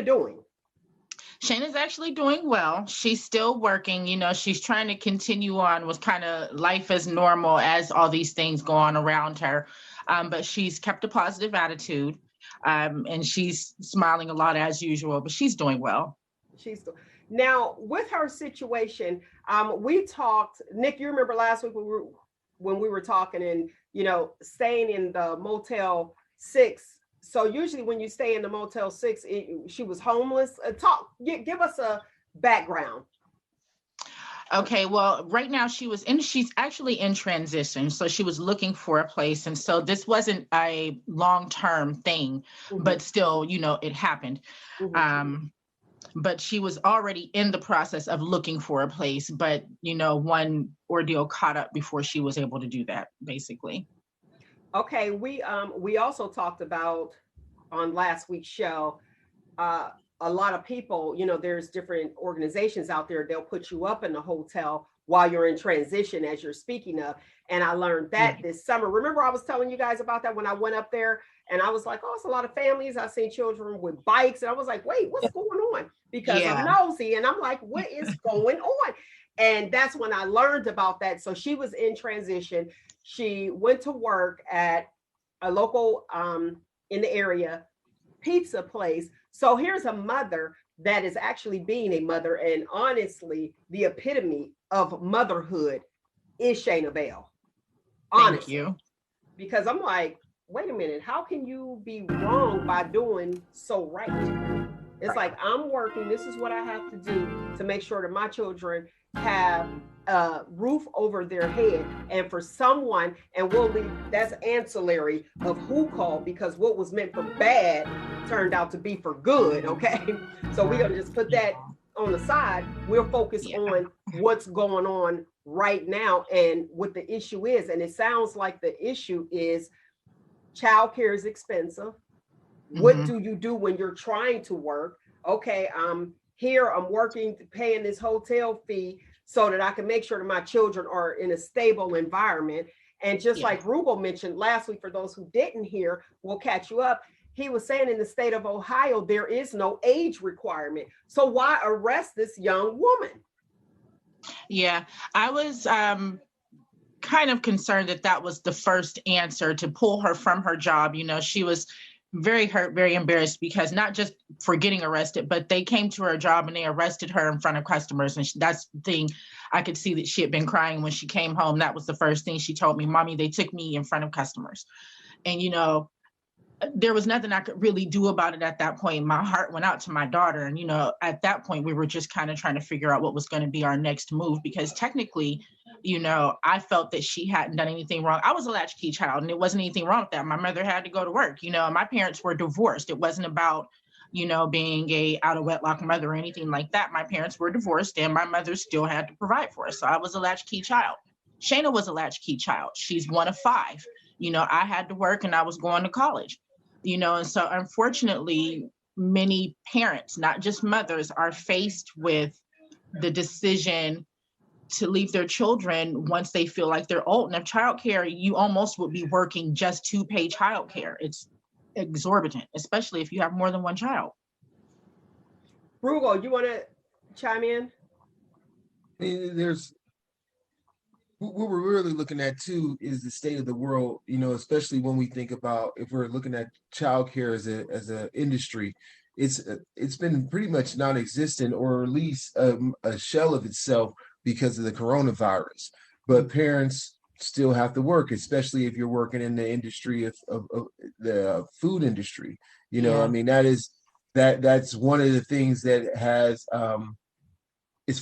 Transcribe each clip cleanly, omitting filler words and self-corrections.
Shaina doing? Shayna's actually doing well. She's still working. She's trying to continue on with kind of life as normal as all these things go on around her. But she's kept a positive attitude, and she's smiling a lot as usual, but she's doing well. She's now with her situation. We talked, Nick. You remember last week when we were talking, and staying in the Motel 6. So usually when you stay in the Motel 6, she was homeless. Give us a background. Okay, well, right now she's actually in transition. So she was looking for a place. And so this wasn't a long-term thing, but still, it happened. But she was already in the process of looking for a place. But, one ordeal caught up before she was able to do that, basically. Okay, we also talked about on last week's show, a lot of people, there's different organizations out there, they'll put you up in the hotel while you're in transition, as you're speaking of. And I learned that this summer. Remember, I was telling you guys about that when I went up there, and I was like, oh, it's a lot of families. I seen children with bikes, and I was like, wait, what's going on? Because I'm nosy, and I'm like, what is going on? And that's when I learned about that. So she was in transition. She went to work at a local in the area pizza place. So here's a mother that is actually being a mother, and honestly, the epitome of motherhood is Shaina Bell. Honestly. Thank you. Because I'm like, wait a minute, how can you be wrong by doing so right? It's like, I'm working, this is what I have to do to make sure that my children have a roof over their head. And for someone, and we'll leave, that's ancillary of who called, because what was meant for bad turned out to be for good. Okay, so we're gonna just put that on the side. We'll focus on what's going on right now and what the issue is. And it sounds like the issue is childcare is expensive. What do you do when you're trying to work? Okay, I'm here, I'm working, paying this hotel fee so that I can make sure that my children are in a stable environment. And just like Rugal mentioned last week, for those who didn't hear, we'll catch you up. He was saying in the state of Ohio, there is no age requirement. So why arrest this young woman? Yeah, I was kind of concerned that was the first answer to pull her from her job. She was very hurt, very embarrassed, because not just for getting arrested, but they came to her job and they arrested her in front of customers. And that's the thing. I could see that she had been crying when she came home. That was the first thing she told me: Mommy, they took me in front of customers. And, there was nothing I could really do about it at that point. My heart went out to my daughter. And, at that point, we were just kind of trying to figure out what was going to be our next move, because technically, I felt that she hadn't done anything wrong. I was a latchkey child, and it wasn't anything wrong with that. My mother had to go to work. My parents were divorced. It wasn't about, being a out of wedlock mother or anything like that. My parents were divorced, and my mother still had to provide for us. So I was a latchkey child. Shaina was a latchkey child. She's one of 5. I had to work and I was going to college. And so unfortunately, many parents, not just mothers, are faced with the decision to leave their children once they feel like they're old enough. Childcare, you almost would be working just to pay childcare. It's exorbitant, especially if you have more than one child. Rugal, you want to chime in? There's what we're really looking at too is the state of the world, especially when we think about, if we're looking at childcare as a industry, it's been pretty much non-existent, or at least a shell of itself because of the coronavirus. But parents still have to work, especially if you're working in the industry of the food industry. I mean, that's one of the things that has as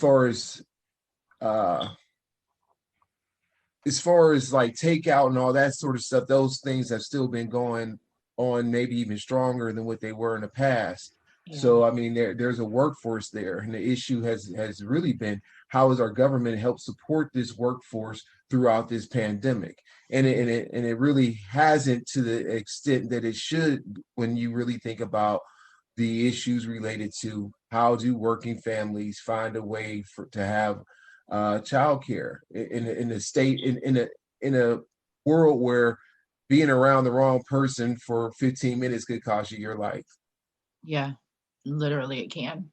far as like takeout and all that sort of stuff, those things have still been going on, maybe even stronger than what they were in the past. So I mean, there's a workforce there, and the issue has really been, how has our government helped support this workforce throughout this pandemic? And it really hasn't, to the extent that it should, when you really think about the issues related to how do working families find a way to have childcare in a state, in a world where being around the wrong person for 15 minutes could cost you your life. Yeah. literally it can.